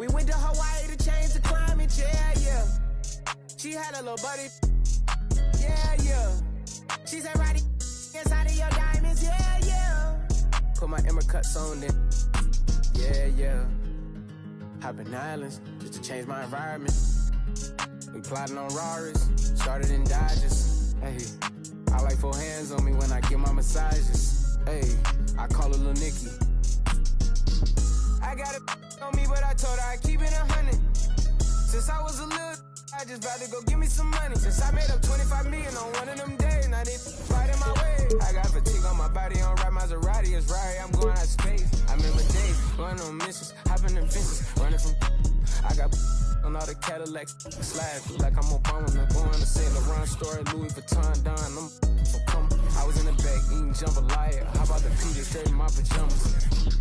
We went to Hawaii to change the climate, yeah. She had a little buddy, yeah. She said, Roddy, inside of your diamonds, yeah. Put my Emma cuts on it, yeah. Hopping islands just to change my environment. We plotting on Raris, started in Dodges. Hey, I like 4 hands on me when I give my massages. Hey, I call her Lil Nicky. I got a on me, but I told her I keep it 100. Since I was a little, I just about to go give me some money. Since I made up 25 million on one of them days, now they fight in my way. I got fatigue on my body, on ride Maserati, it's right, I'm going out of space. I remember days, going on missions, hopping in fences, running from. I got on all the Cadillacs, slide like I'm Obama, I'm going to say LeBron story, Louis Vuitton, Don, I'm so coming. I was in the back eating jambalaya, how about the PJ straight in my pajamas?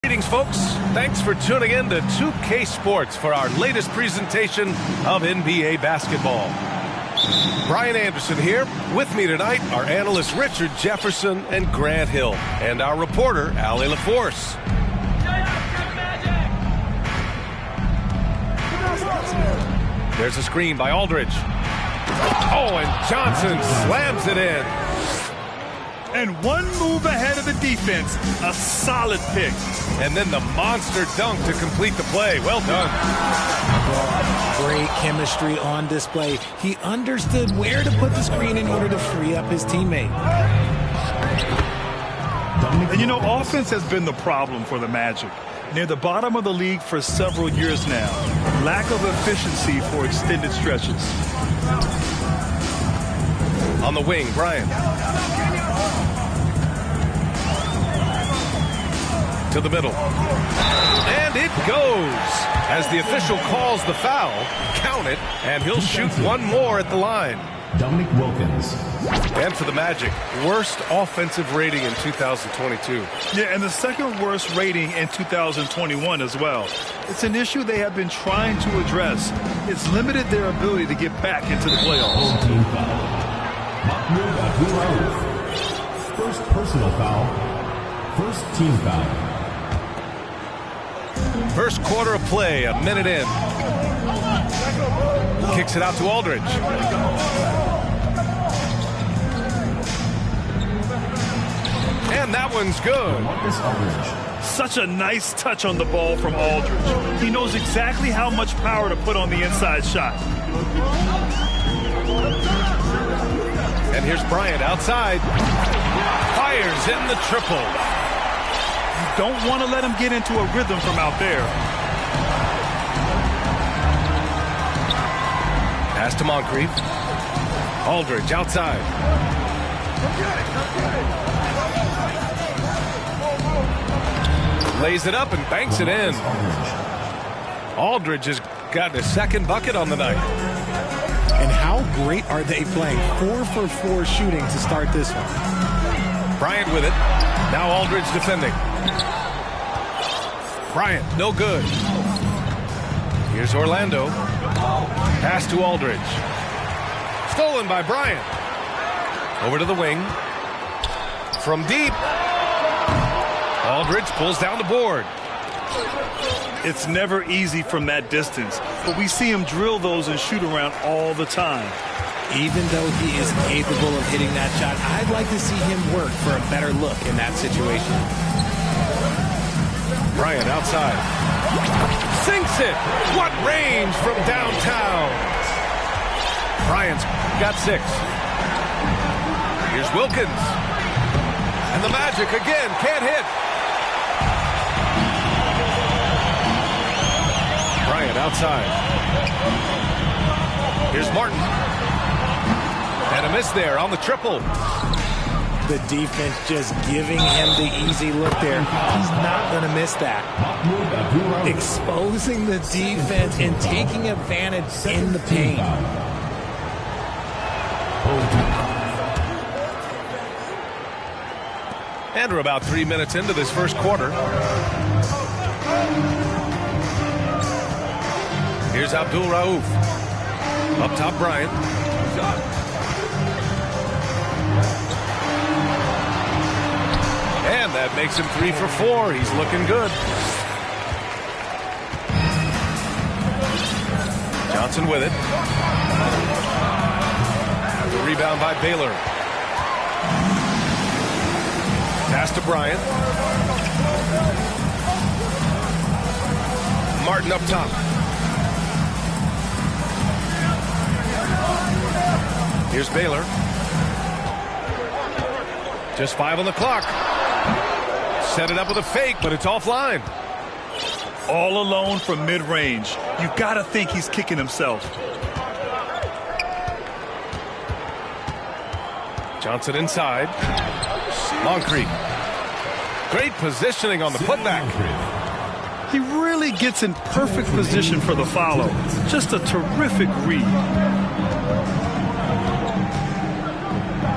Greetings, folks. Thanks for tuning in to 2K Sports for our latest presentation of NBA basketball. Brian Anderson here. With me tonight are analysts Richard Jefferson and Grant Hill, and our reporter, Allie LaForce. There's a screen by Aldridge. Oh, and Johnson slams it in. And one move ahead of the defense. A solid pick. And then the monster dunk to complete the play. Well done. Great chemistry on display. He understood where to put the screen in order to free up his teammate. And you know, offense has been the problem for the Magic. Near the bottom of the league for several years now. Lack of efficiency for extended stretches. On the wing, Bryant. to the middle. And it goes. As the official calls the foul, count it, and he'll shoot one more at the line. Dominic Wilkins. And for the Magic, worst offensive rating in 2022. Yeah, and the second worst rating in 2021 as well. It's an issue they have been trying to address. It's limited their ability to get back into the playoffs. Team foul. Mahmoud Abdul-Rauf. First personal foul. First team foul. First quarter of play, a minute in. Kicks it out to Aldridge. And that one's good. Such a nice touch on the ball from Aldridge. He knows exactly how much power to put on the inside shot. And here's Bryant outside. Fires in the triple. You don't want to let him get into a rhythm from out there. Pass to Moncrief. Aldridge outside. Lays it up and banks it in. Aldridge has gotten his second bucket on the night. And how great are they playing? 4 for 4 shooting to start this one. Bryant with it. Now Aldridge defending. Bryant, no good. Here's Orlando. Pass to Aldridge. Stolen by Bryant. Over to the wing. From deep. Aldridge pulls down the board. It's never easy from that distance, but we see him drill those and shoot around all the time. Even though he is capable of hitting that shot, I'd like to see him work for a better look in that situation. Bryant outside. Sinks it! What range from downtown! Bryant's got 6. Here's Wilkins. And the Magic again can't hit. Bryant outside. Here's Martin. And a miss there on the triple. The defense just giving him the easy look there. He's not going to miss that. Exposing the defense and taking advantage in the paint. And we're about 3 minutes into this first quarter. Here's Abdul-Rauf. Up top, Bryant. And that makes him 3 for 4. He's looking good. Johnson with it. The rebound by Baylor. Pass to Bryant. Martin up top. Here's Baylor. Just 5 on the clock. Set it up with a fake, but it's offline. All alone from mid-range. You got to think he's kicking himself. Johnson inside. Moncrief. Great positioning on the putback. He really gets in perfect position for the follow. Just a terrific read.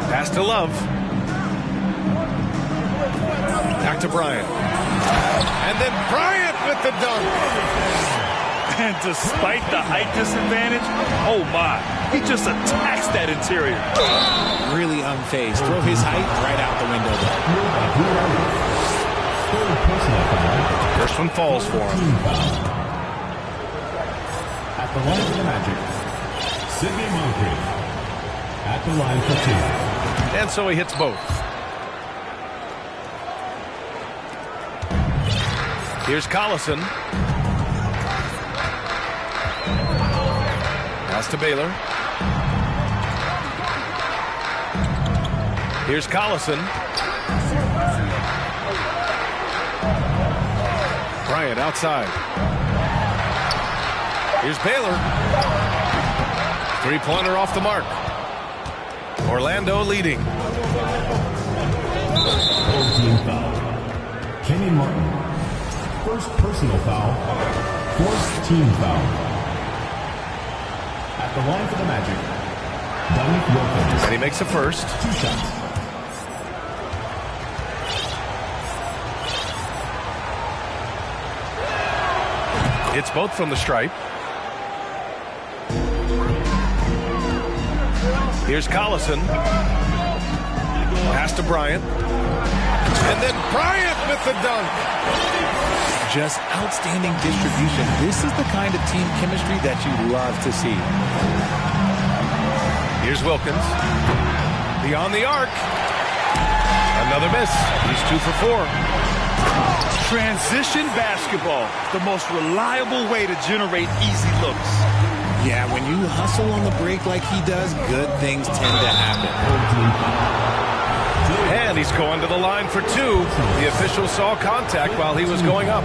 Pass to Love. Back to Bryant. And then Bryant with the dunk. And despite the height disadvantage, oh my, he just attacks that interior. Really unfazed. Throw his height right out the window there. First one falls for him. At the line for the Magic, Sidney Moncrief. At the line for 2. And so he hits both. Here's Collison. Pass to Baylor. Here's Collison. Bryant outside. Here's Baylor. Three-pointer off the mark. Orlando leading. 14 foul. Kenyon Martin. First personal foul. Fourth team foul. At the line for the Magic, Dominique Wilkins. And he makes the first. 2 shots. It's both from the stripe. Here's Collison. Pass to Bryant. And then Bryant with the dunk. Just outstanding distribution. This is the kind of team chemistry that you love to see. Here's Wilkins. Beyond the arc. Another miss. He's 2 for 4. Transition basketball, the most reliable way to generate easy looks. Yeah, when you hustle on the break like he does, good things tend to happen. And he's going to the line for 2. The official saw contact while he was going up.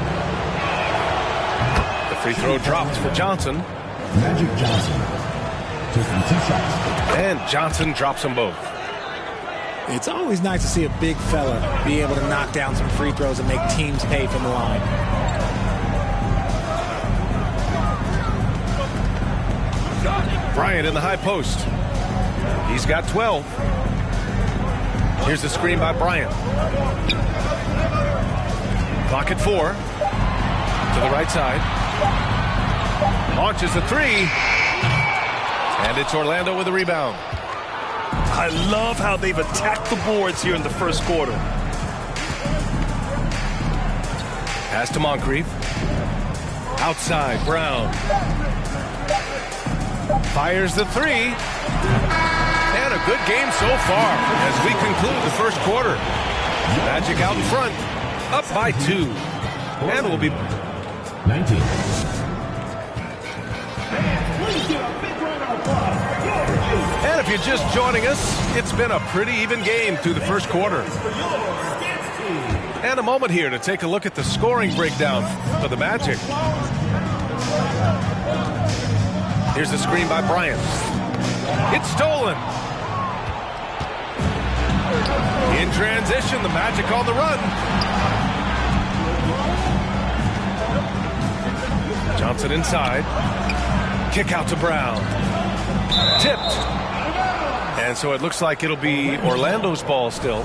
The free throw dropped for Johnson. Magic Johnson taking 2 shots. And Johnson drops them both. It's always nice to see a big fella be able to knock down some free throws and make teams pay from the line. Bryant in the high post. He's got 12. Here's the screen by Bryant. Clock at 4. To the right side. Launches the 3. And it's Orlando with a rebound. I love how they've attacked the boards here in the first quarter. Pass to Moncrief. Outside, Brown. Fires the 3. And a good game so far as we conclude the first quarter. Magic out in front, up by 2. And we'll be 19. And if you're just joining us, it's been a pretty even game through the first quarter. And a moment here to take a look at the scoring breakdown for the Magic. Here's the screen by Bryant. It's stolen. In transition, the Magic on the run. Johnson inside. Kick out to Brown. Tipped. And so it looks like it'll be Orlando's ball still.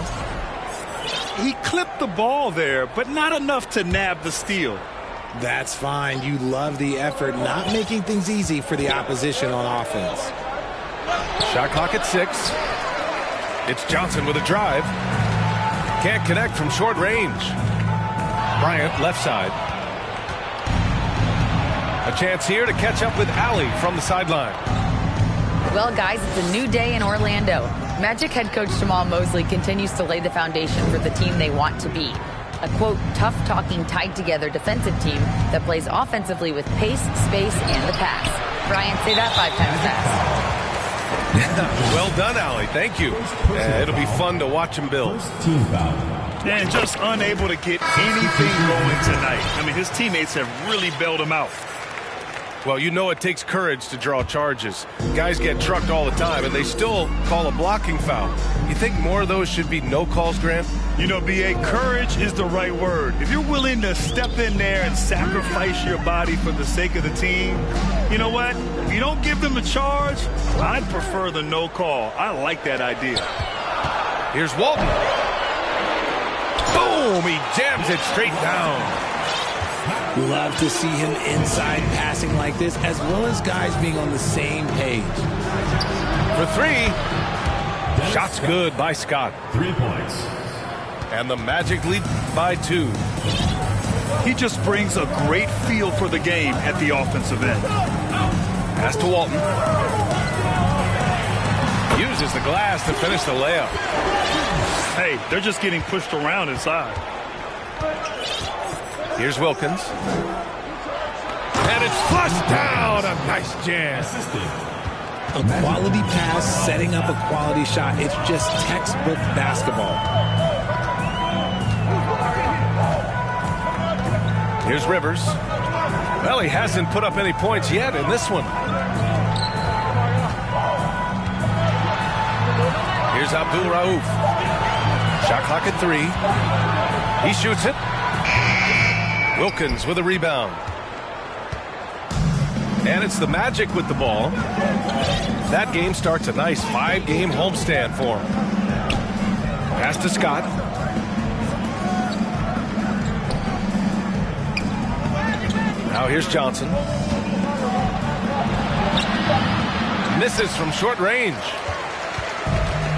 He clipped the ball there, but not enough to nab the steal. That's fine. You love the effort, not making things easy for the opposition on offense. Shot clock at 6. It's Johnson with a drive. Can't connect from short range. Bryant left side. A chance here to catch up with Allie from the sideline. Well, guys, it's a new day in Orlando. Magic head coach Jamal Mosley continues to lay the foundation for the team they want to be. A, quote, tough-talking, tied-together defensive team that plays offensively with pace, space, and the pass. Bryant, say that 5 times fast. Well done, Allie. Thank you. It'll be fun to watch him build. First team foul. And just unable to get anything going tonight. I mean, his teammates have really bailed him out. Well, you know it takes courage to draw charges. Guys get trucked all the time, and they still call a blocking foul. You think more of those should be no calls, Grant? You know, B.A., courage is the right word. If you're willing to step in there and sacrifice your body for the sake of the team, you know what? If you don't give them a charge, I'd prefer the no call. I like that idea. Here's Walton. Boom! He jams it straight down. Love to see him inside passing like this, as well as guys being on the same page. For 3. Shot's good by Scott. 3 points. And the Magic lead by 2. He just brings a great feel for the game at the offensive end. Pass to Walton. Uses the glass to finish the layup. Hey, they're just getting pushed around inside. Here's Wilkins. And it's flushed down. A nice jam. A quality pass, setting up a quality shot. It's just textbook basketball. Here's Rivers. Well, he hasn't put up any points yet in this one. Here's Abdul Rauf. Shot clock at 3. He shoots it. Wilkins with a rebound. And it's the Magic with the ball. That game starts a nice 5-game homestand for him. Pass to Scott. Now here's Johnson. Misses from short range.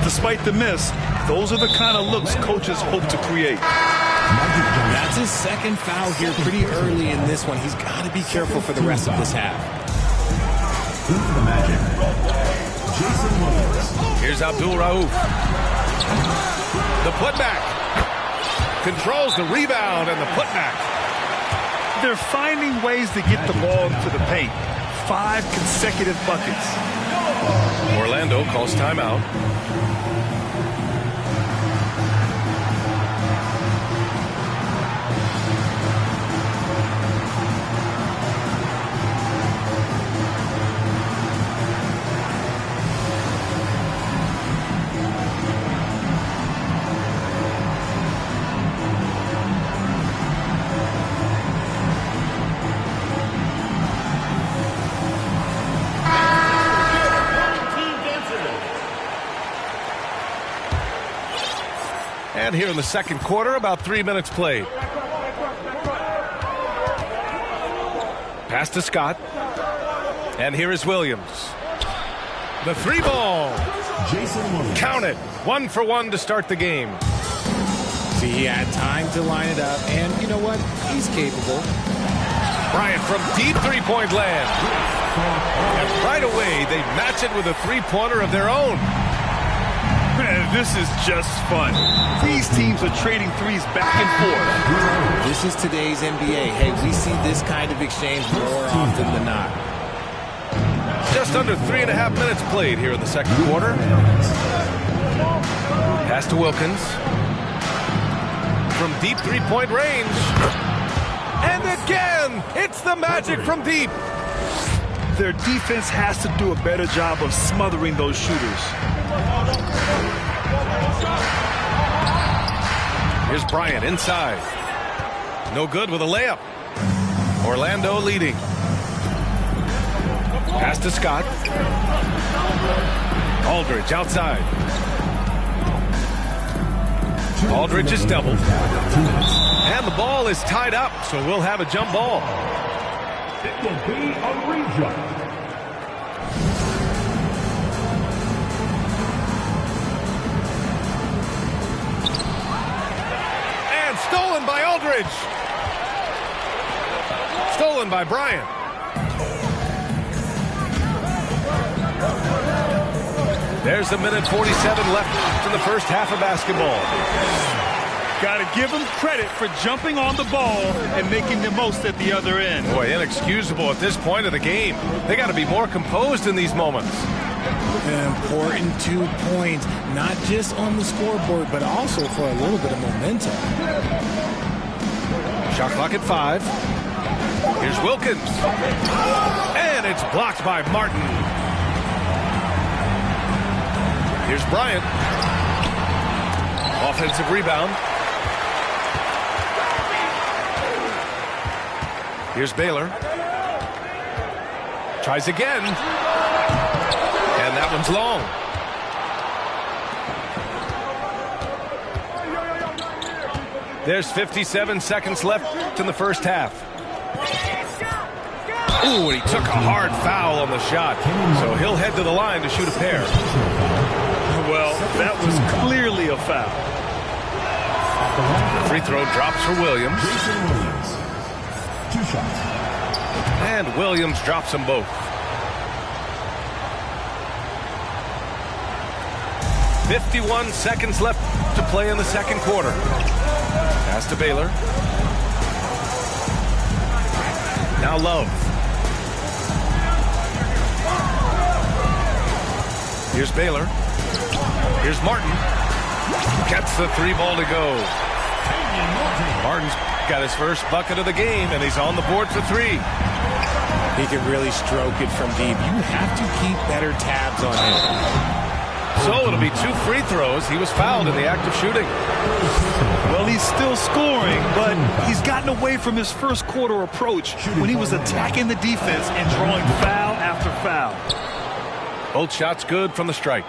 Despite the miss, those are the kind of looks coaches hope to create. That's his second foul here pretty early in this one. He's got to be careful for the rest of this half. The Magic, Jason Williams. Here's Abdul Rauf. The putback. Controls the rebound and the putback. They're finding ways to get the ball into the paint. 5 consecutive buckets. Orlando calls timeout. And here in the second quarter, about 3 minutes played. Pass to Scott. And here is Williams. The 3-ball. Jason Williams. Count it. 1 for 1 to start the game. See, he had time to line it up, and you know what? He's capable. Bryant from deep three-point land. And right away, they match it with a three-pointer of their own. Man, this is just fun. These teams are trading threes back and forth. This is today's NBA. Hey, we see this kind of exchange more often than not. Just under 3.5 minutes played here in the second quarter. Pass to Wilkins. From deep three-point range. And again, it's the Magic from deep. Their defense has to do a better job of smothering those shooters. Here's Bryant inside. No good with a layup. Orlando leading. Pass to Scott. Aldridge outside. Aldridge is doubled. And the ball is tied up, so we'll have a jump ball. It will be a rejump. And stolen by Aldridge. Stolen by Bryant. There's a minute 47 left in the first half of basketball. Got to give them credit for jumping on the ball and making the most at the other end. Boy, inexcusable at this point of the game. They got to be more composed in these moments. An important 2 points, not just on the scoreboard, but also for a little bit of momentum. Shot clock at 5. Here's Wilkins. And it's blocked by Martin. Here's Bryant. Offensive rebound. Here's Baylor. Tries again. And that one's long. There's 57 seconds left in the first half. Ooh, and he took a hard foul on the shot. So he'll head to the line to shoot a pair. Well, that was clearly a foul. The free throw drops for Williams. Jason Williams. 2 shots. And Williams drops them both. 51 seconds left to play in the second quarter. Pass to Baylor. Now Love. Here's Baylor. Here's Martin. Gets the 3-ball to go. Martin's got his first bucket of the game, and he's on the board for 3. He can really stroke it from deep. You have to keep better tabs on him. So it'll be 2 free throws. He was fouled in the act of shooting. Well, he's still scoring, but he's gotten away from his first quarter approach when he was attacking the defense and drawing foul after foul. Both shots good from the stripe.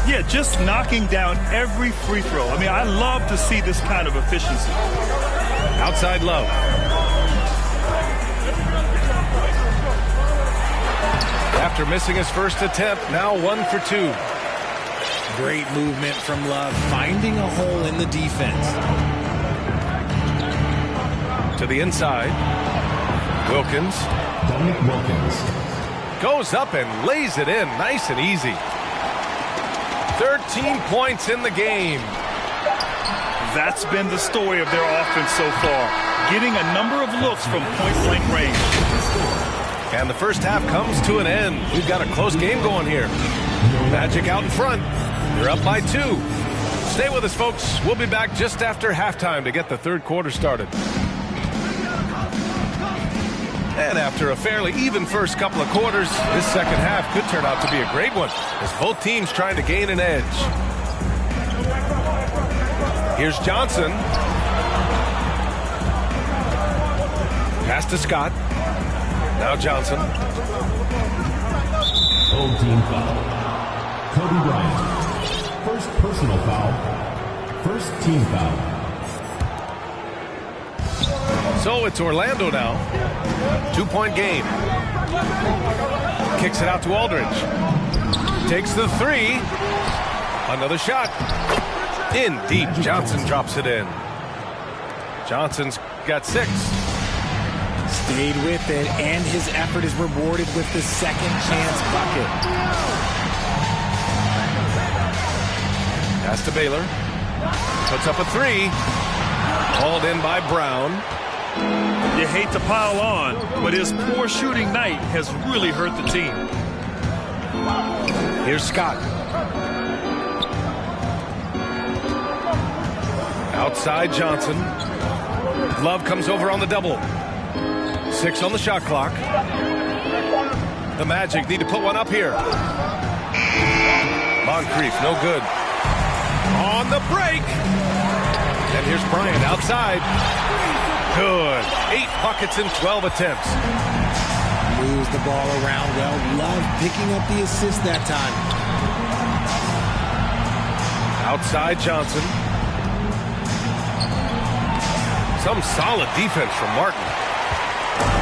Yeah, just knocking down every free throw. I mean, I love to see this kind of efficiency. Outside Love. After missing his first attempt, now 1 for 2. Great movement from Love, finding a hole in the defense. To the inside. Wilkins. Dominic Wilkins. Goes up and lays it in. Nice and easy. 13 points in the game. That's been the story of their offense so far. Getting a number of looks from point-blank range. And the first half comes to an end. We've got a close game going here. Magic out in front. They're up by 2. Stay with us, folks. We'll be back just after halftime to get the third quarter started. And after a fairly even first couple of quarters, this second half could turn out to be a great one as both teams trying to gain an edge. Here's Johnson. Pass to Scott. Now Johnson. Old team foul. Kobe Bryant. First personal foul. First team foul. So it's Orlando now. 2-point game. Kicks it out to Aldridge. Takes the 3. Another shot. In deep. Johnson drops it in. Johnson's got 6. Stayed with it, and his effort is rewarded with the second chance bucket. Pass to Baylor. Puts up a 3. Hauled in by Brown. You hate to pile on, but his poor shooting night has really hurt the team. Here's Scott. Outside Johnson. Love comes over on the double. 6 on the shot clock. The Magic need to put one up here. Moncrief, no good. On the break. And here's Bryant outside. Good. 8 buckets in 12 attempts. Moves the ball around well. Love picking up the assist that time. Outside Johnson. Some solid defense from Martin.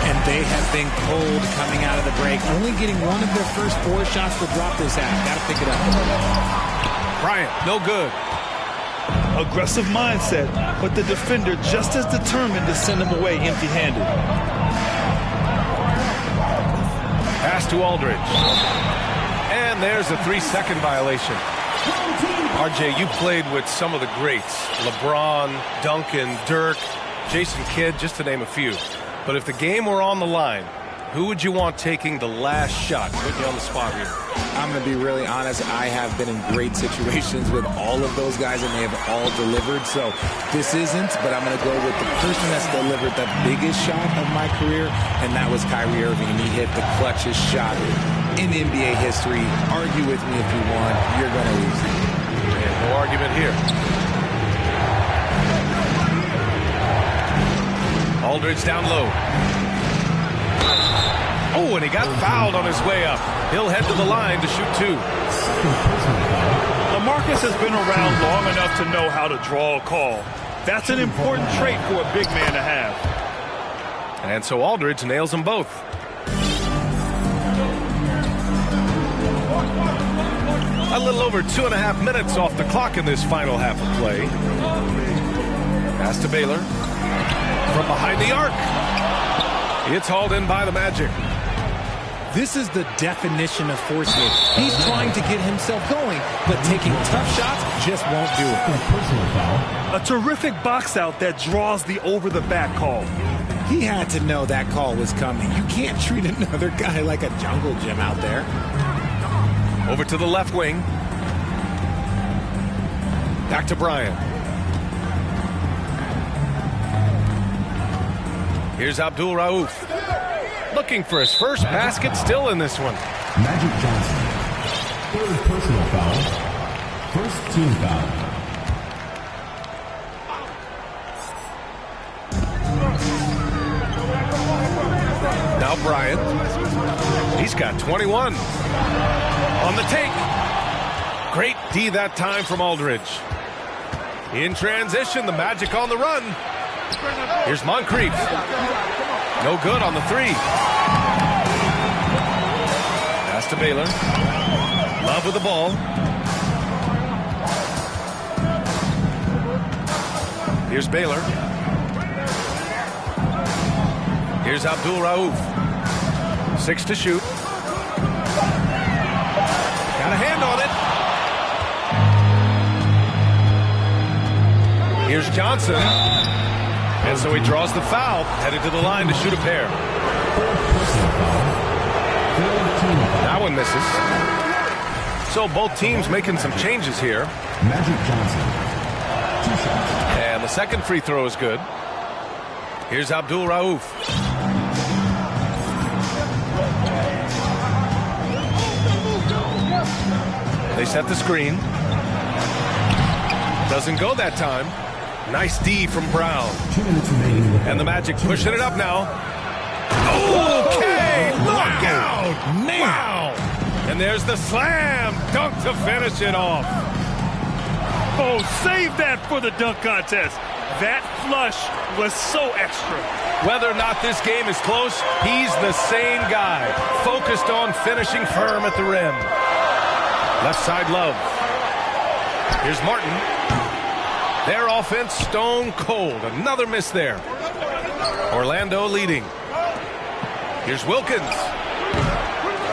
And they have been cold coming out of the break. Only getting one of their first 4 shots to drop this half. Got to pick it up. Bryant, no good. Aggressive mindset, but the defender just as determined to send him away empty-handed. Pass to Aldridge. And there's a 3-second violation. RJ, you played with some of the greats. LeBron, Duncan, Dirk, Jason Kidd, just to name a few. But if the game were on the line, who would you want taking the last shot? Put you on the spot here. I'm going to be really honest. I have been in great situations with all of those guys, and they have all delivered. So this isn't, but I'm going to go with the person that's delivered the biggest shot of my career, and that was Kyrie Irving. And he hit the clutchest shot in NBA history. Argue with me if you want. You're going to lose. No argument here. Aldridge down low. Oh, and he got fouled on his way up. He'll head to the line to shoot 2. LaMarcus has been around long enough to know how to draw a call. That's an important trait for a big man to have. And so Aldridge nails them both. A little over 2.5 minutes off the clock in this final half of play. Pass to Baylor. From behind the arc. It's hauled in by the Magic. This is the definition of forcing it. He's trying to get himself going, but taking tough shots just won't do it. A terrific box out that draws the over-the-back call. He had to know that call was coming. You can't treat another guy like a jungle gym out there. Over to the left wing. Back to Bryant. Here's Abdul Rauf. Looking for his first basket, still in this one. Magic Johnson. Third personal foul. First team foul. Now Bryant. He's got 21. On the take. Great D that time from Aldridge. In transition, the Magic on the run. Here's Moncrief. No good on the three. Pass to Baylor. Love with the ball. Here's Baylor. Here's Abdul Rauf. 6 to shoot. Got a hand on it. Here's Johnson. And so he draws the foul, headed to the line to shoot a pair. That one misses. So both teams making some changes here. Magic Johnson. 2 shots. And the second free throw is good. Here's Abdul Rauf. They set the screen. Doesn't go that time. Nice D from Brown. 2 minutes remaining. And the Magic pushing it up now. Okay! Knockout! Wow! And there's the slam dunk to finish it off. Oh, save that for the dunk contest. That flush was so extra. Whether or not this game is close, he's the same guy. Focused on finishing firm at the rim. Left side Love. Here's Martin. Their offense stone cold. Another miss there. Orlando leading. Here's Wilkins.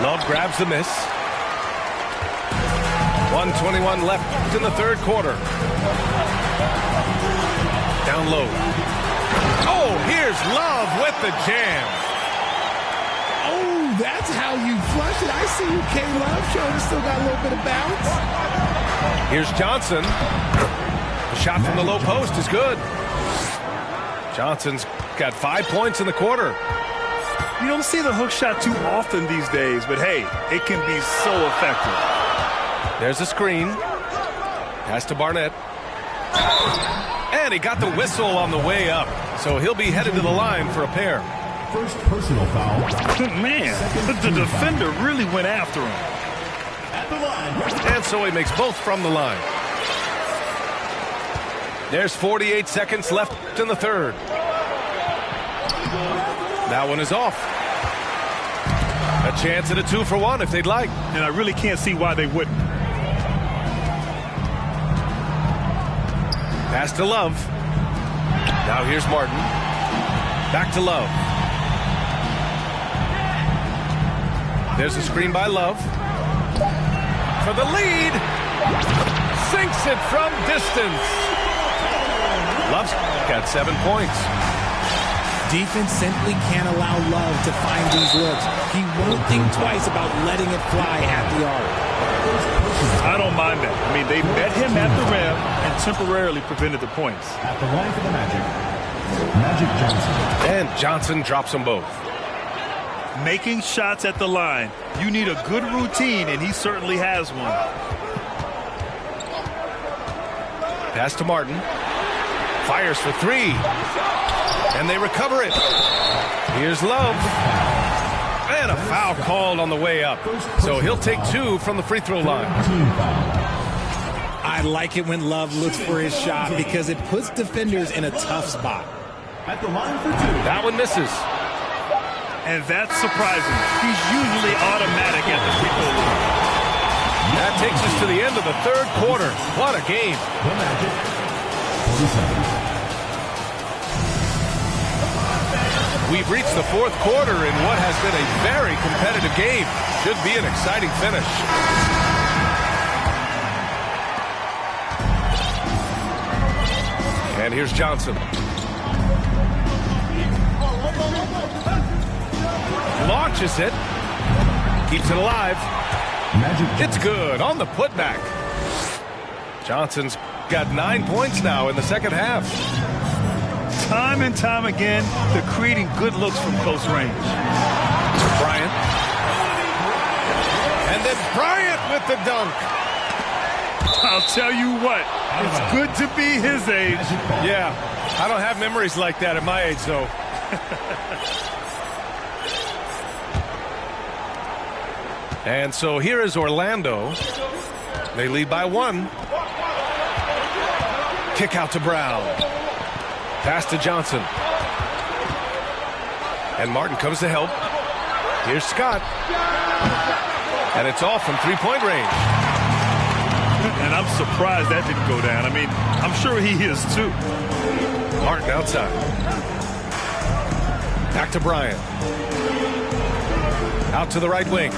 Love grabs the miss. 1:21 left in the third quarter. Down low. Oh, here's Love with the jam. Oh, that's how you flush it. I see you, K-Love. Showing still got a little bit of bounce. Here's Johnson. The shot from the low post is good. Johnson's got 5 points in the quarter. You don't see the hook shot too often these days, but hey, it can be so effective. There's a screen. Pass to Barnett. And he got the whistle on the way up. So he'll be headed to the line for a pair. First personal foul. Man, but the defender really went after him. At the line. And so he makes both from the line. There's 48 seconds left in the third. That one is off. A chance at a 2-for-1 if they'd like. And I really can't see why they wouldn't. Pass to Love. Now here's Martin. Back to Love. There's a screen by Love. For the lead. Sinks it from distance. Love's got 7 points. Defense simply can't allow Love to find these looks. He won't think twice about letting it fly at the arc. I don't mind that. I mean, they met him at the rim and temporarily prevented the points. At the line for the Magic. Magic Johnson. And Johnson drops them both. Making shots at the line. You need a good routine, and he certainly has one. Pass to Martin. Fires for 3. And they recover it. Here's Love. And a foul called on the way up. So he'll take 2 from the free throw line. I like it when Love looks for his shot because it puts defenders in a tough spot. At the line for 2. That one misses. And that's surprising. He's usually automatic at the free throw line. That takes us to the end of the third quarter. What a game. The Magic. 40 seconds. We've reached the fourth quarter in what has been a very competitive game. Should be an exciting finish. And here's Johnson. Launches it. Keeps it alive. Magic Johnson. It's good on the putback. Johnson's got 9 points now in the second half. Time and time again, they're creating good looks from close range. Bryant. And then Bryant with the dunk. I'll tell you what, it's good to be his age. Yeah, I don't have memories like that at my age, though. And so here is Orlando. They lead by 1. Kick out to Brown. Pass to Johnson. And Martin comes to help. Here's Scott. And it's off from three-point range. And I'm surprised that didn't go down. I mean, I'm sure he is too. Martin outside. Back to Bryant. Out to the right wing.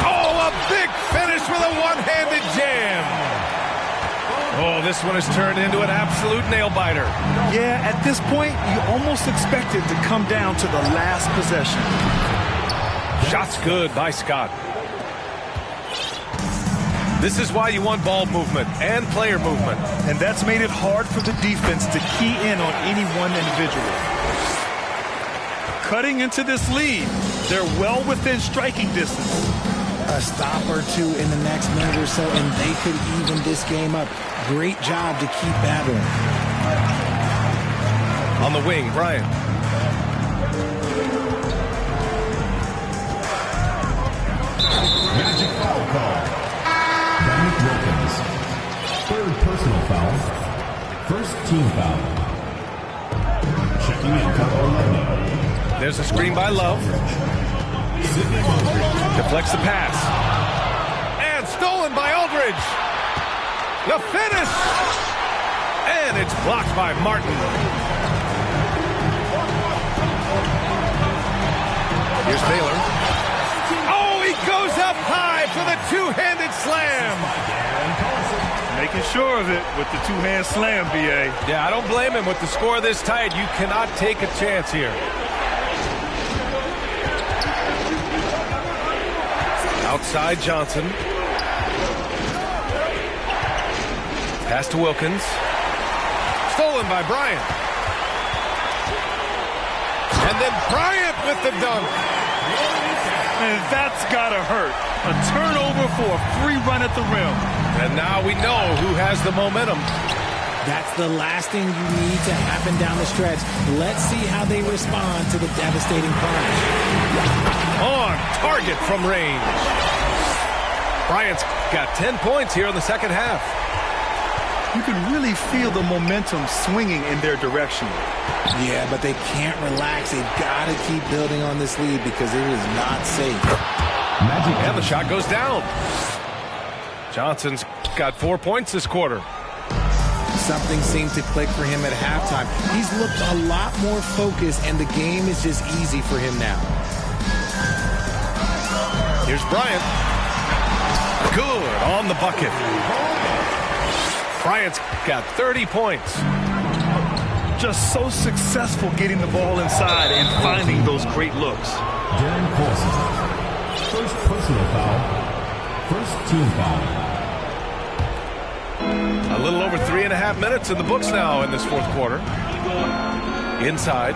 Oh, a big finish with a one-handed jam. Oh, this one has turned into an absolute nail-biter. Yeah, at this point, you almost expect it to come down to the last possession. Shots good by Scott. This is why you want ball movement and player movement. And that's made it hard for the defense to key in on any one individual. Cutting into this lead, they're well within striking distance. A stop or two in the next minute or so, and they could even this game up. Great job to keep battling. On the wing, Bryant. Magic foul call. Dominic Wilkins. Third personal foul. First team foul. Checking in for Orlando. There's a screen by Love. Deflects the pass. And stolen by Aldridge. The finish. And it's blocked by Martin. Here's Taylor. Oh, he goes up high for the two-handed slam. Making sure of it with the two-hand slam, B.A. Yeah, I don't blame him. With the score this tight, you cannot take a chance here. Outside Johnson. Pass to Wilkins. Stolen by Bryant. And then Bryant with the dunk. And that's gotta hurt. A turnover for a free run at the rim. And now we know who has the momentum. That's the last thing you need to happen down the stretch. Let's see how they respond to the devastating crash. On target from range. Bryant's got 10 points here in the second half. You can really feel the momentum swinging in their direction. Yeah, but they can't relax. They've got to keep building on this lead because it is not safe. Magic. And the shot goes down. Johnson's got 4 points this quarter. Something seemed to click for him at halftime. He's looked a lot more focused, and the game is just easy for him now. Here's Bryant. Good on the bucket. Bryant's got 30 points. Just so successful getting the ball inside and finding those great looks. Darren Colson. First personal foul. First team foul. A little over 3.5 minutes in the books now in this fourth quarter. Inside.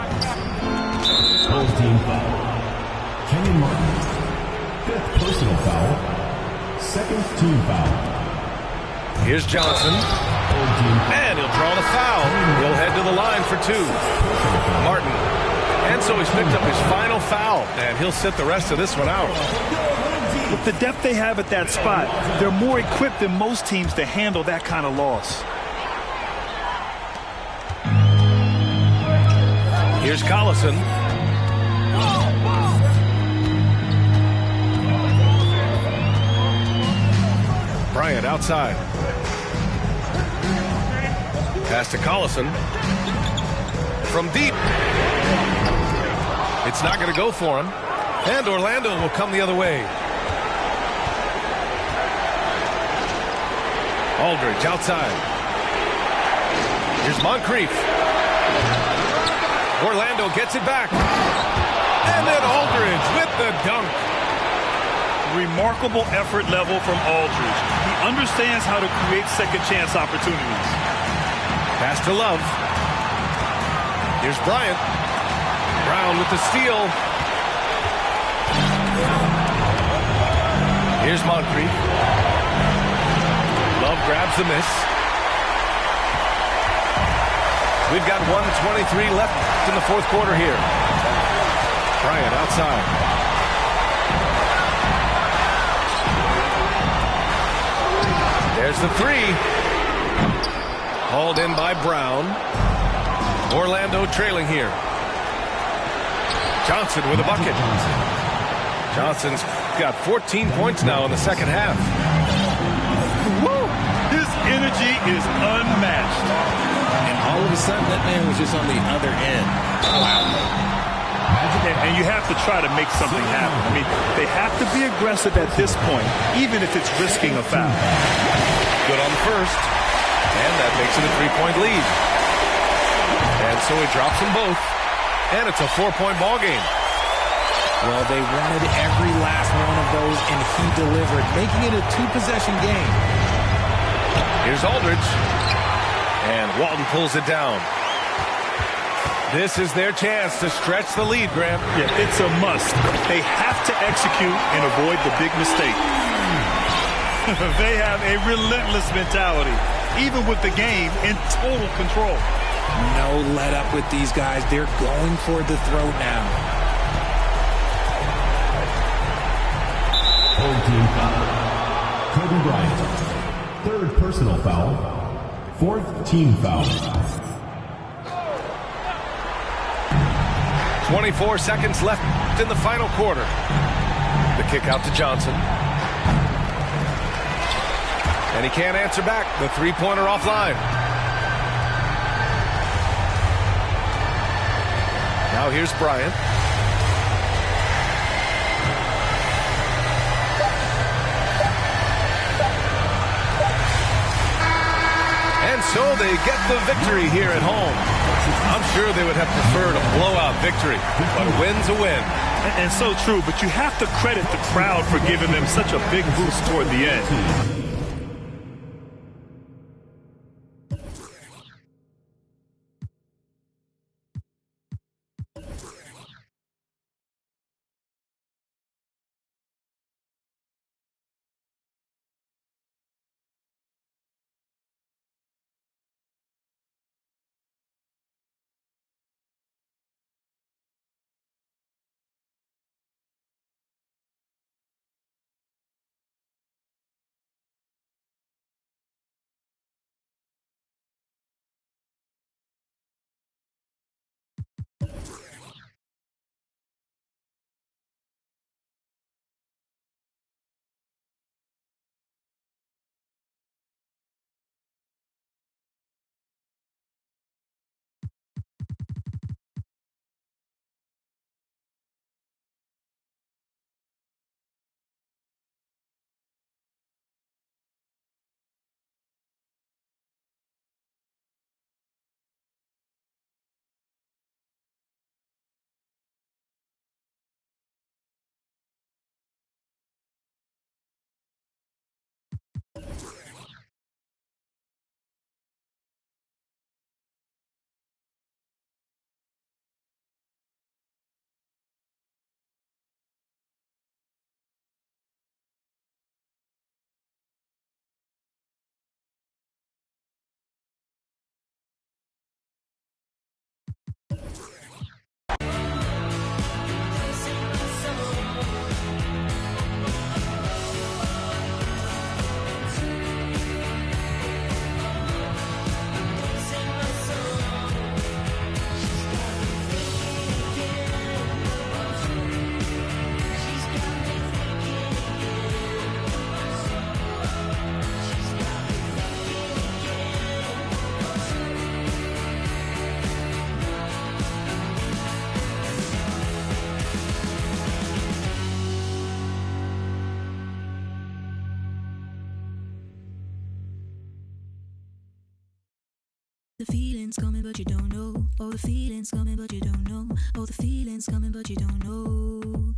First team foul. Kenyon Martin. Fifth personal foul. Second team foul. Here's Johnson. And he'll draw the foul. He'll head to the line for 2. Martin. And so he's picked up his final foul. And he'll sit the rest of this one out. With the depth they have at that spot, they're more equipped than most teams to handle that kind of loss. Here's Collison. Bryant outside. Pass to Collison. From deep. It's not going to go for him. And Orlando will come the other way. Aldridge outside. Here's Moncrief. Orlando gets it back. And then Aldridge with the dunk. Remarkable effort level from Aldridge. He understands how to create second chance opportunities. Pass to Love. Here's Bryant. Brown with the steal. Here's Moncrief. Love grabs the miss. We've got 1:23 left in the fourth quarter here. Bryant outside. There's the three. Hauled in by Brown. Orlando trailing here. Johnson with a bucket. Johnson's got 14 points now in the second half. Woo! His energy is unmatched. And all of a sudden, that man was just on the other end. Wow. And you have to try to make something happen. I mean, they have to be aggressive at this point, even if it's risking a foul. Good on the first. And that makes it a 3-point lead. And so he drops them both. And it's a 4-point ball game. Well, they wanted every last one of those, and he delivered, making it a 2-possession game. Here's Aldridge. And Walton pulls it down. This is their chance to stretch the lead, Grant. Yeah, it's a must. They have to execute and avoid the big mistake. They have a relentless mentality, even with the game in total control. No let up with these guys. They're going for the throat now. 14 foul. Kobe Bryant. Third personal foul. Fourth team foul. 24 seconds left in the final quarter. The kick out to Johnson. And he can't answer back. The three-pointer offline. Now here's Bryant. And so they get the victory here at home. I'm sure they would have preferred a blowout victory, but a win's a win. And so true, but you have to credit the crowd for giving them such a big boost toward the end. The feeling's coming, but you don't know. Oh, the feeling's coming, but you don't know. Oh, the feeling's coming, but you don't know.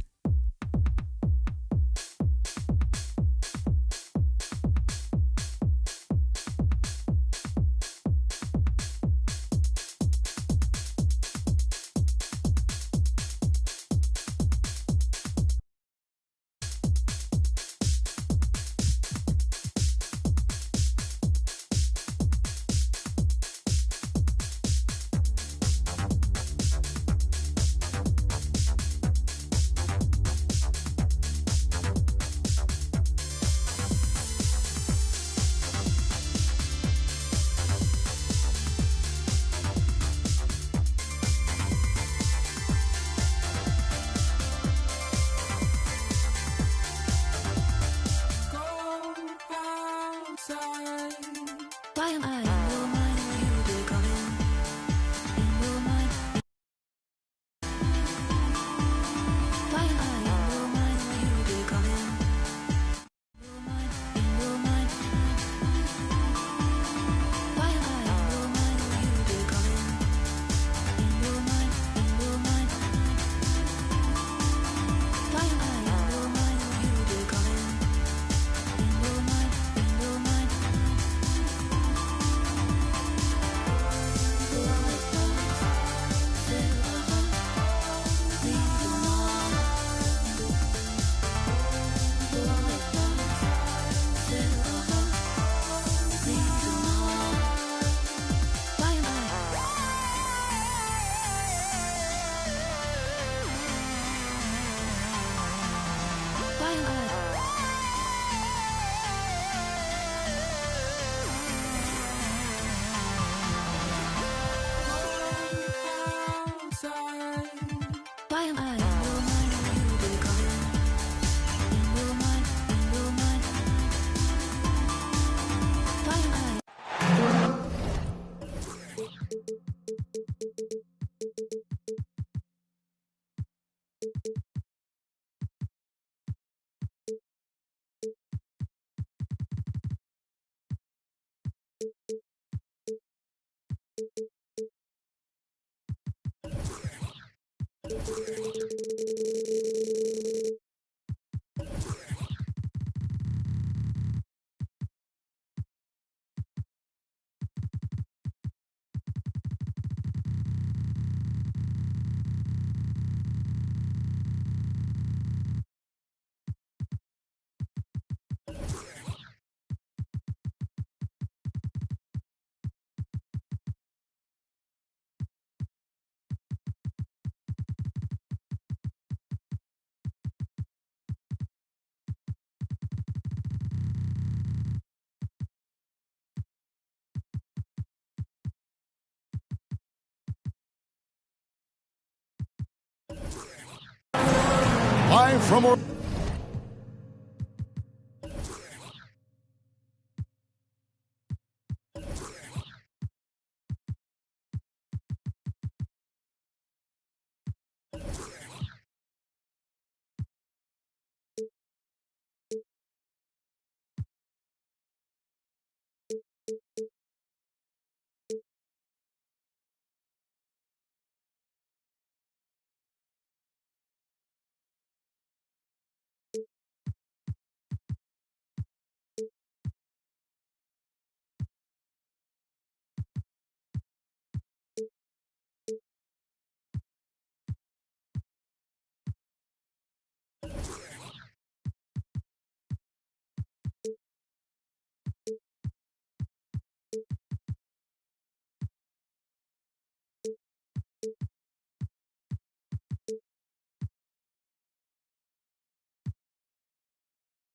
Live from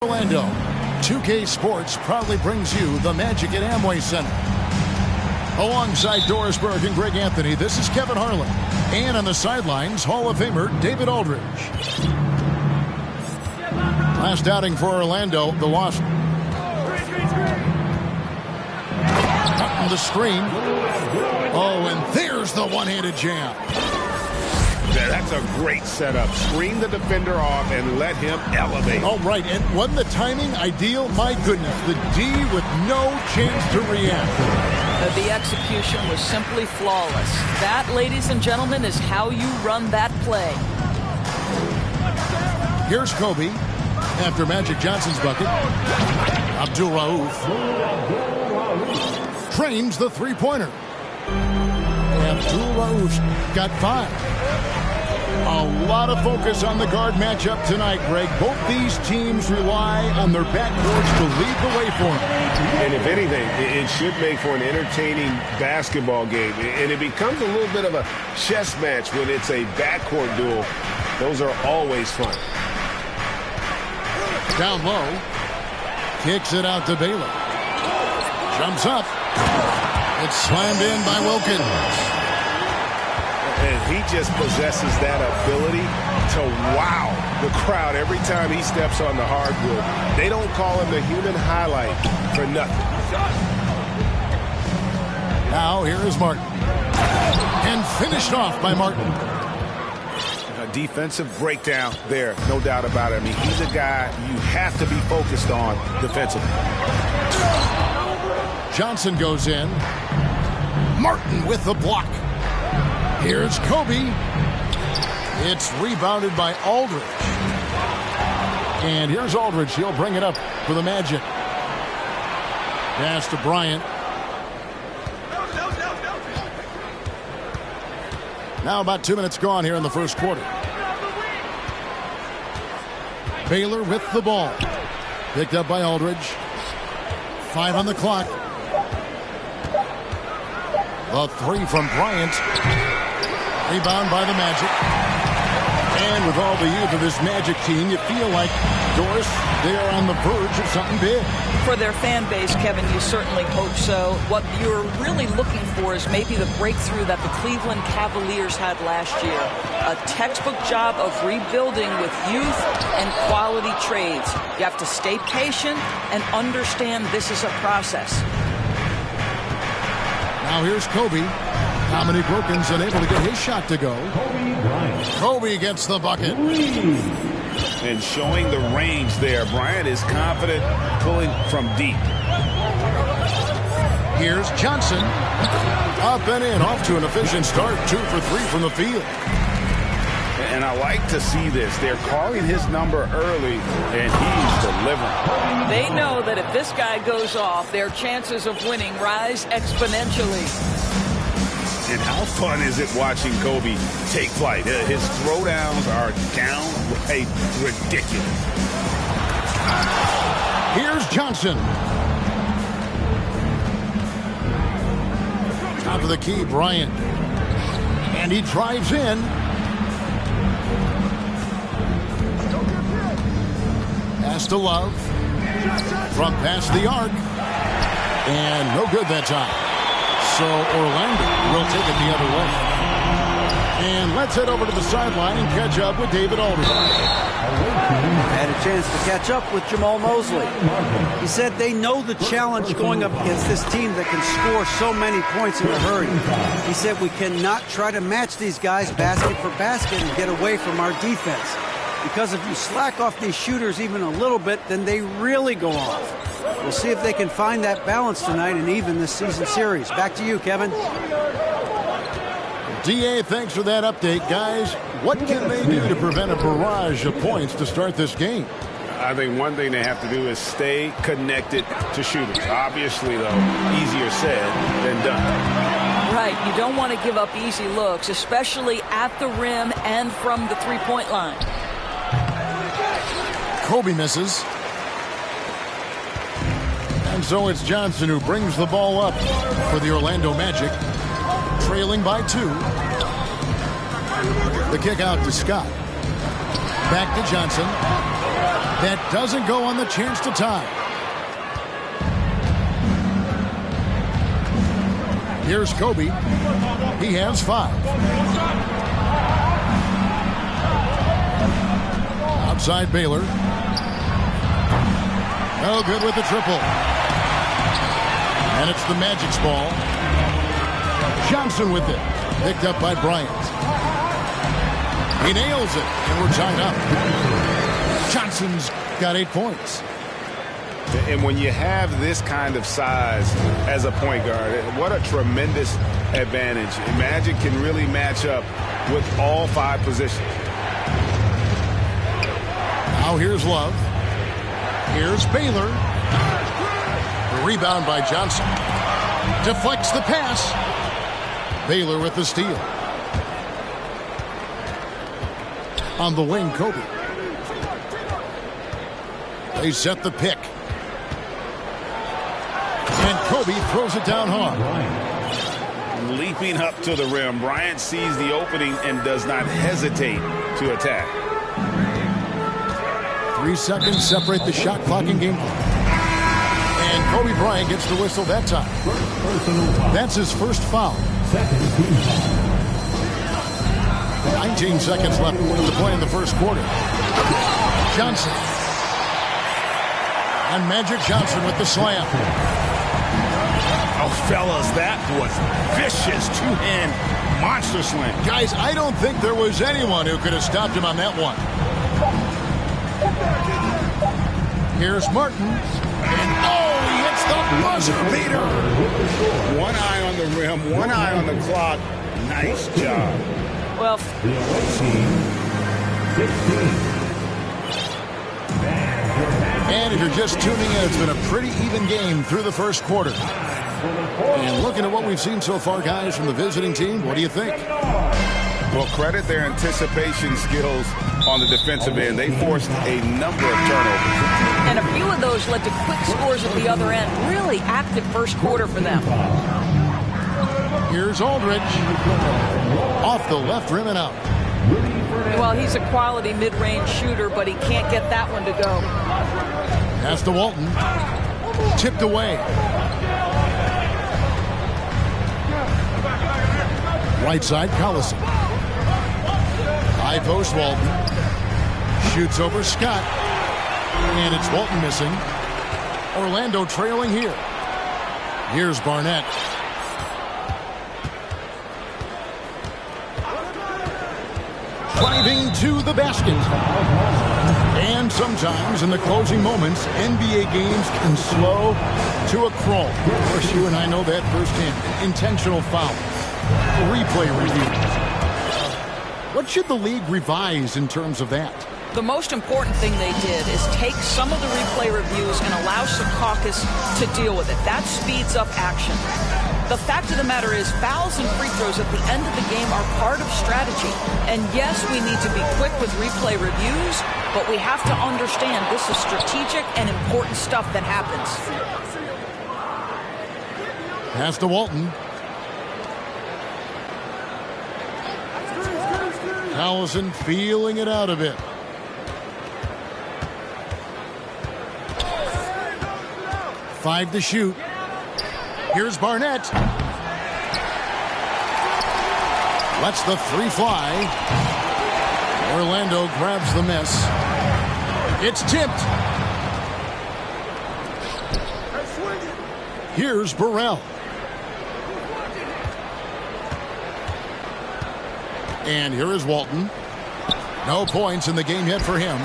Orlando. 2K Sports proudly brings you the Magic at Amway Center. Alongside Doris Burke and Greg Anthony, this is Kevin Harlan. And on the sidelines, Hall of Famer David Aldridge. Last outing for Orlando, the loss. Cutting the screen. Oh, and there's the one-handed jam. That's a great setup. Screen the defender off and let him elevate. All right, and wasn't the timing ideal? My goodness, the D with no chance to react. The execution was simply flawless. That, ladies and gentlemen, is how you run that play. Here's Kobe after Magic Johnson's bucket. Abdul Rauf trains the three-pointer. Abdul Rauf got 5. A lot of focus on the guard matchup tonight, Greg. Both these teams rely on their backcourts to lead the way for them. And if anything, it should make for an entertaining basketball game. And it becomes a little bit of a chess match when it's a backcourt duel. Those are always fun. Down low. Kicks it out to Baylor. Jumps up. It's slammed in by Wilkins. And he just possesses that ability to wow the crowd every time he steps on the hardwood. They don't call him the human highlight for nothing. Now here is Martin. And finished off by Martin. A defensive breakdown there, no doubt about it. I mean, he's a guy you have to be focused on defensively. Johnson goes in. Martin with the block. Here's Kobe. It's rebounded by Aldridge. And here's Aldridge. He'll bring it up for the Magic. Pass to Bryant. Now about 2 minutes gone here in the first quarter. Baylor with the ball. Picked up by Aldridge. 5 on the clock. The 3 from Bryant. Rebound by the Magic. And with all the youth of this Magic team, you feel like, Doris, they are on the verge of something big. For their fan base, Kevin, you certainly hope so. What you're really looking for is maybe the breakthrough that the Cleveland Cavaliers had last year. A textbook job of rebuilding with youth and quality trades. You have to stay patient and understand this is a process. Now here's Kobe. Dominique Wilkins unable to get his shot to go. Kobe gets the bucket. And showing the range there. Bryant is confident pulling from deep. Here's Johnson. Up and in, off to an efficient start. 2 for 3 from the field. And I like to see this. They're calling his number early, and he's delivering. They know that if this guy goes off, their chances of winning rise exponentially. And how fun is it watching Kobe take flight? His throwdowns are downright ridiculous. Here's Johnson. Top of the key, Bryant. And he drives in. Pass to Love. Front past the arc. And no good that time. So Orlando will take it the other way. And let's head over to the sideline and catch up with David Aldridge. Had a chance to catch up with Jamal Mosley. He said they know the challenge going up against this team that can score so many points in a hurry. He said we cannot try to match these guys basket for basket and get away from our defense. Because if you slack off these shooters even a little bit, then they really go off. We'll see if they can find that balance tonight and even this season series. Back to you, Kevin. DA, thanks for that update, guys. What can they do to prevent a barrage of points to start this game? I think one thing they have to do is stay connected to shooters. Obviously, though, easier said than done. Right, you don't want to give up easy looks, especially at the rim and from the three-point line. Kobe misses. And so it's Johnson who brings the ball up for the Orlando Magic, trailing by 2. The kick out to Scott. Back to Johnson. That doesn't go on the chance to tie. Here's Kobe. He has 5. Outside Baylor. No good with the triple. And it's the Magic's ball. Johnson with it. Picked up by Bryant. He nails it, and we're tied up. Johnson's got 8 points. And when you have this kind of size as a point guard, what a tremendous advantage. Magic can really match up with all 5 positions. Now here's Love. Here's Baylor. The rebound by Johnson. Deflects the pass. Baylor with the steal. On the wing, Kobe. They set the pick. And Kobe throws it down hard. Leaping up to the rim, Bryant sees the opening and does not hesitate to attack. 3 seconds separate the shot clock and game clock. And Kobe Bryant gets the whistle that time. That's his first foul. 19 seconds left to play in the first quarter. Johnson. And Magic Johnson with the slam. Oh, fellas, that was vicious two-hand monster slam. Guys, I don't think there was anyone who could have stopped him on that one. Here's Martin. And oh, he hits the buzzer beater. One eye on the rim, one eye on the clock. Nice job. Well, and if you're just tuning in, it's been a pretty even game through the first quarter. And looking at what we've seen so far, guys, from the visiting team, what do you think? Well, credit their anticipation skills on the defensive end. They forced a number of turnovers. And a few of those led to quick scores at the other end. Really active first quarter for them. Here's Aldridge. Off the left rim and out. Well, he's a quality mid-range shooter, but he can't get that one to go. Pass to Walton. Tipped away. Right side, Collison. High post, Walton. Shoots over Scott. And it's Walton missing. Orlando trailing here. Here's Barnett. Driving to the basket. And sometimes in the closing moments, NBA games can slow to a crawl. Of course, you and I know that firsthand. Intentional foul. Replay review. What What should the league revise in terms of that? The most important thing they did is take some of the replay reviews and allow Secaucus to deal with it. That speeds up action. The fact of the matter is fouls and free throws at the end of the game are part of strategy. And yes, we need to be quick with replay reviews, but we have to understand this is strategic and important stuff that happens. Pass to Walton. Allison feeling it out a bit. Five to shoot. Here's Barnett. Lets the three fly. Orlando grabs the miss. It's tipped. Here's Burrell. And here is Walton. No points in the game yet for him.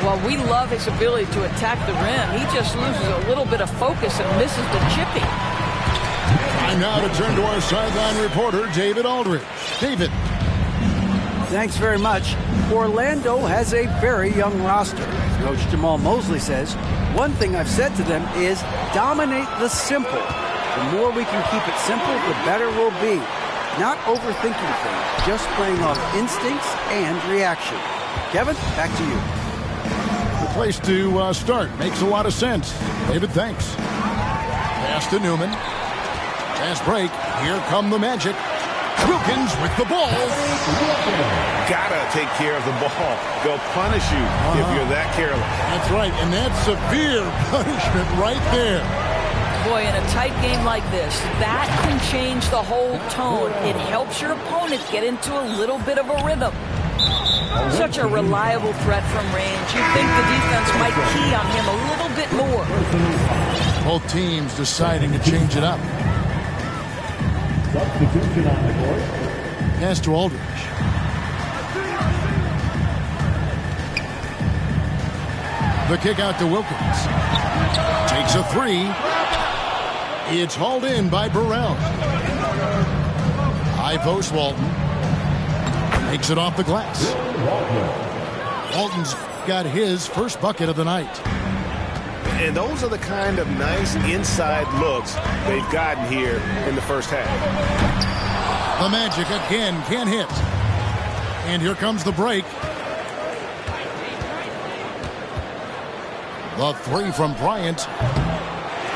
Well, we love his ability to attack the rim. He just loses a little bit of focus and misses the chippy. Time now to turn to our sideline reporter, David Aldridge. David. Thanks very much. Orlando has a very young roster. Coach Jamal Mosley says, one thing I've said to them is dominate the simple. The more we can keep it simple, the better we'll be. Not overthinking things, just playing off instincts and reaction. Kevin, back to you. The place to start. Makes a lot of sense. David, thanks. Pass to Newman. Fast break. Here come the Magic. Wilkins with the ball. Gotta take care of the ball. They'll punish you if you're that careless. That's right, and that's severe punishment right there. Boy, in a tight game like this, that can change the whole tone. It helps your opponent get into a little bit of a rhythm. Such a reliable threat from range. You'd think the defense might key on him a little bit more. Both teams deciding to change it up. Substitution on the court. Pass to Aldridge. The kick out to Wilkins. Takes a three. It's hauled in by Burrell. High post Walton. Makes it off the glass. Walton's got his first bucket of the night. And those are the kind of nice inside looks they've gotten here in the first half. The Magic again can't hit. And here comes the break. The three from Bryant.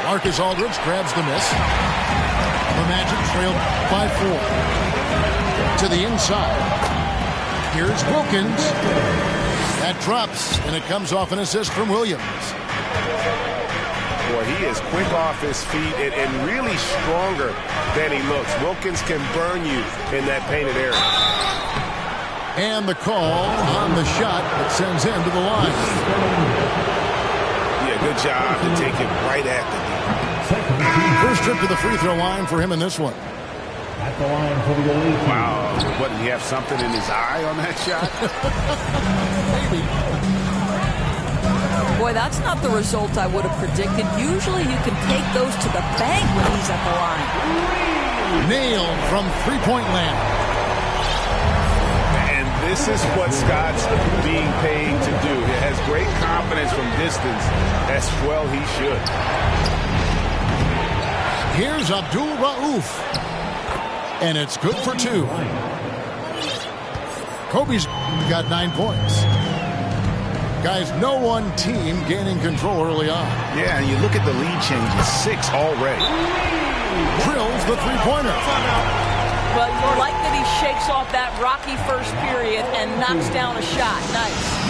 Marcus Aldridge grabs the miss. The Magic trailed by 4. To the inside. Here's Wilkins. That drops, and it comes off an assist from Williams. Boy, he is quick off his feet and really stronger than he looks. Wilkins can burn you in that painted area. And the call on the shot that sends him to the line. Yeah, good job to take it right at the D. First trip to the free throw line for him in this one. At the line for the lead. Wow. What, did he have something in his eye on that shot? Maybe. Boy, that's not the result I would have predicted. Usually you can take those to the bank when he's at the line. Nailed from three-point land. And this is what Scott's being paid to do. He has great confidence from distance, as well he should. Here's Abdul Rauf. And it's good for 2. Kobe's got 9 points. Guys, no one team gaining control early on. Yeah, and you look at the lead changes, 6 already. Drills the three-pointer. Well, you like that he shakes off that rocky first period and knocks down a shot. Nice.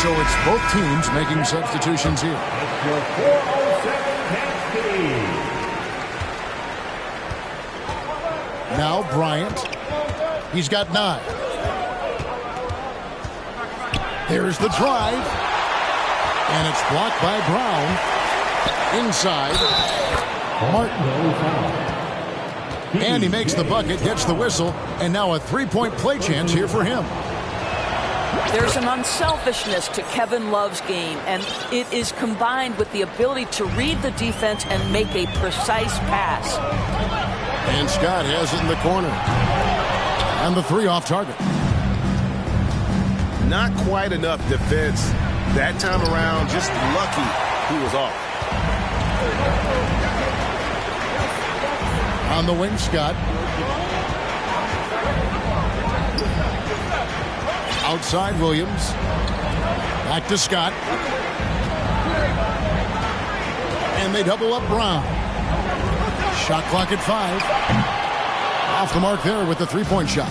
So it's both teams making substitutions here. Now Bryant. He's got 9. There's the drive. And it's blocked by Brown. Inside. Martin. And he makes the bucket, gets the whistle, and now a three-point play chance here for him. There's an unselfishness to Kevin Love's game, and it is combined with the ability to read the defense and make a precise pass. And Scott has it in the corner. And the 3 off target. Not quite enough defense that time around. Just lucky he was off. On the wing, Scott. Outside, Williams. Back to Scott. And they double up Brown. Shot clock at 5. Off the mark there with the 3-point shot.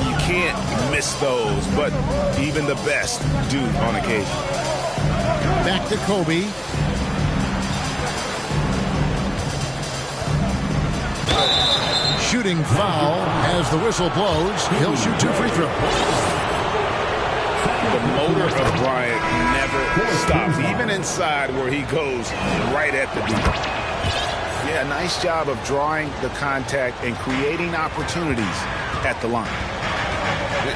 You can't miss those, but even the best do on occasion. Back to Kobe. Shooting foul as the whistle blows. He'll shoot 2 free throws. The motor of Bryant never stops, even inside where he goes right at the deep. Yeah, nice job of drawing the contact and creating opportunities at the line.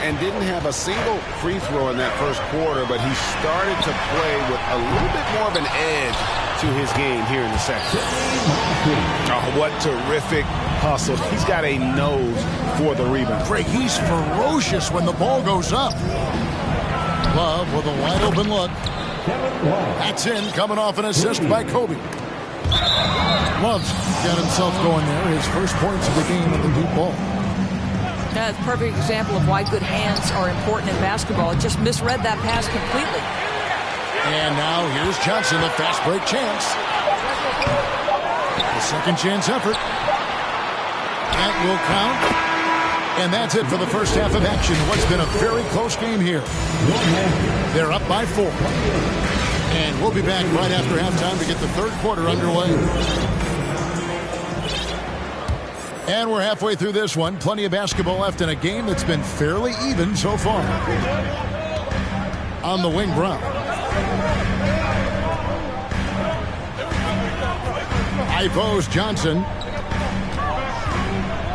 And didn't have a single free throw in that first quarter, but he started to play with a little bit more of an edge to his game here in the second. Oh, what terrific hustle. He's got a nose for the rebound. Greg, he's ferocious when the ball goes up. Love with a wide open look. That's in, coming off an assist by Kobe. Love's got himself going there. His first points of the game with the deep ball. Yeah, it's a perfect example of why good hands are important in basketball. It just misread that pass completely. And now here's Johnson, the fast break chance. The second chance effort. That will count. And that's it for the first half of action. What's been a very close game here. They're up by 4. And we'll be back right after halftime to get the third quarter underway. And we're halfway through this one. Plenty of basketball left in a game that's been fairly even so far. On the wing, Brown. High post, Johnson.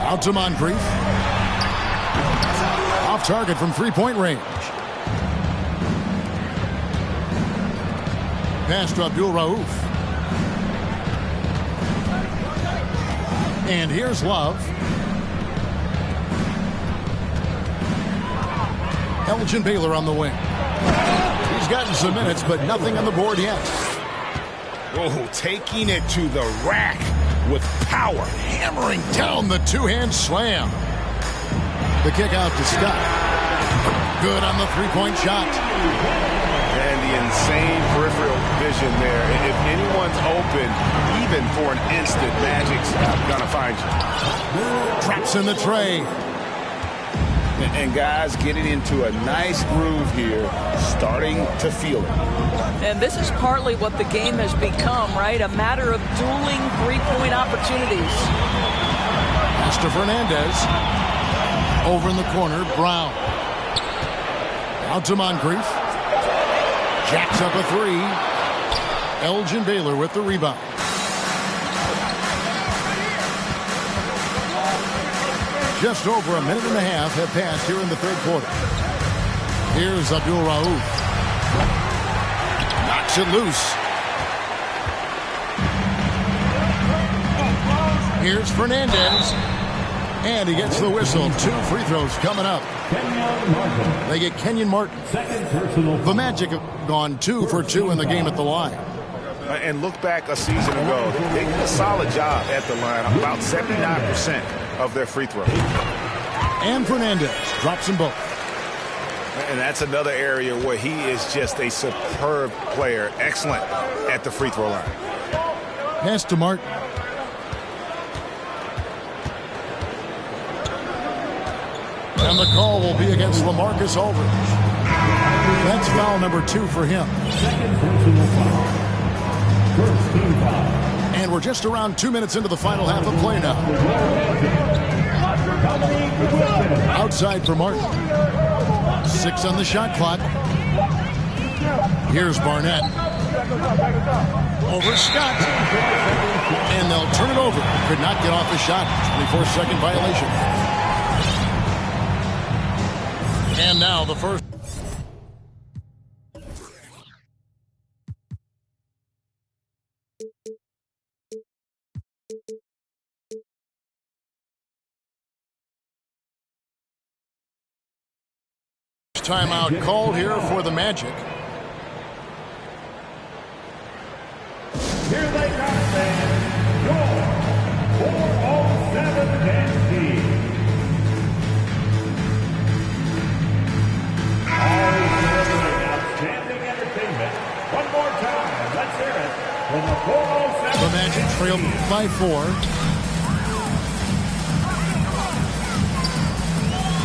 Out to Moncrief. Off target from 3-point range. Pass to Abdul Rauf. And here's Love. Elgin Baylor on the wing. He's gotten some minutes, but nothing on the board yet. Oh, taking it to the rack with power. Hammering down the two-hand slam. The kick out to Scott. Good on the 3-point shot. And the insane peripheral vision there. If anyone's open, even for an instant, Magic's gonna find you. Traps in the tray. And guys getting into a nice groove here, starting to feel it. And this is partly what the game has become, right? A matter of dueling 3-point opportunities. Pass to Fernandez. Over in the corner, Brown. Out to Moncrief. Jacks up a 3. Elgin Baylor with the rebound. Just over a minute and a half have passed here in the third quarter. Here's Abdul Rauf. Knocks it loose. Here's Fernandez. And he gets the whistle. 2 free throws coming up. They get Kenyon Martin. The Magic have gone 2 for 2 in the game at the line. And look back a season ago. They did a solid job at the line. About 79% of their free throws. And Fernandez drops them both. And that's another area where he is just a superb player. Excellent at the free throw line. Pass to Martin. And the call will be against LaMarcus Aldridge. That's foul number 2 for him. And we're just around 2 minutes into the final half of play now. Outside for Martin. 6 on the shot clock. Here's Barnett. Over Scott. And they'll turn it over. Could not get off the shot. 24-second violation. And now the first. Timeout called here for the Magic. Here they come, fans. Your 407 Dempsey. Always delivering outstanding entertainment. One more time, let's hear it for the 407. The Magic trailed by 4.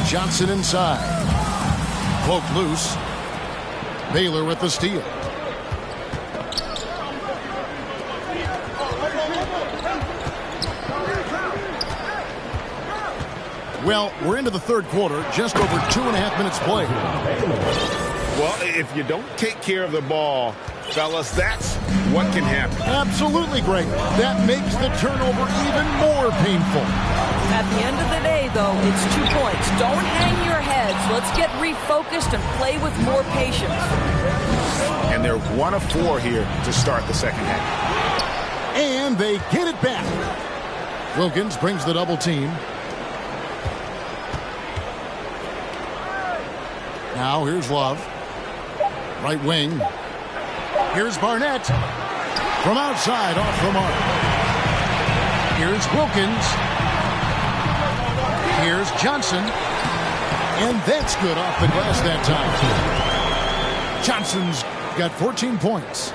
Johnson inside. Cloak loose. Baylor with the steal. Well, we're into the third quarter, just over 2.5 minutes played. Well, if you don't take care of the ball, fellas, that's what can happen. Absolutely, Greg. That makes the turnover even more painful. At the end of the day, though, it's 2 points. Don't hang your heads. Let's get refocused and play with more patience. And they're 1 of 4 here to start the second half. And they get it back. Wilkins brings the double team. Now here's Love. Right wing. Here's Barnett. From outside, off the mark. Here's Wilkins. Here's Johnson. And that's good off the glass that time. Johnson's got 14 points.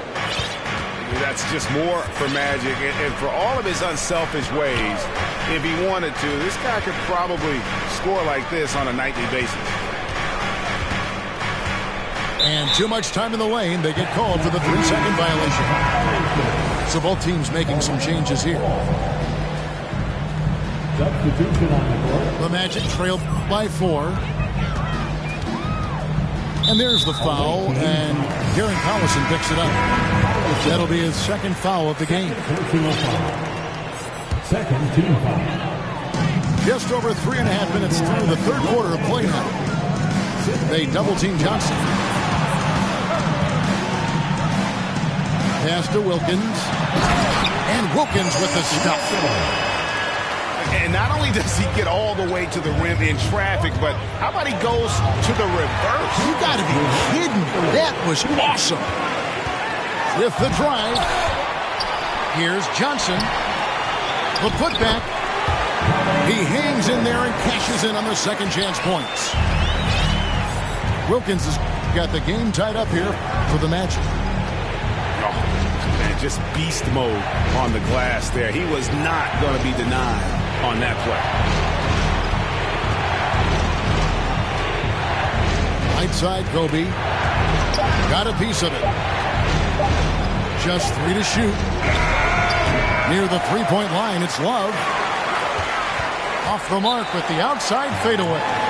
That's just more for Magic. And for all of his unselfish ways, if he wanted to, this guy could probably score like this on a nightly basis. And too much time in the lane. They get called for the 3-second violation. So both teams making some changes here. Substitution on the court. The Magic trailed by 4. And there's the foul, and Darren Collison picks it up. That'll be his second foul of the game. Second team foul. Just over 3.5 minutes through the third quarter of play now. They double-team Johnson. Pass to Wilkins. And Wilkins with the stop. And not only does he get all the way to the rim in traffic, but how about he goes to the reverse? You got to be kidding me. That was awesome. With the drive. Here's Johnson. The putback. He hangs in there and cashes in on the second chance points. Wilkins has got the game tied up here for the Magic. And just beast mode on the glass there. He was not going to be denied on that play. Right side, Kobe. Got a piece of it. Just 3 to shoot. Near the three-point line, it's Love. Off the mark with the outside fadeaway.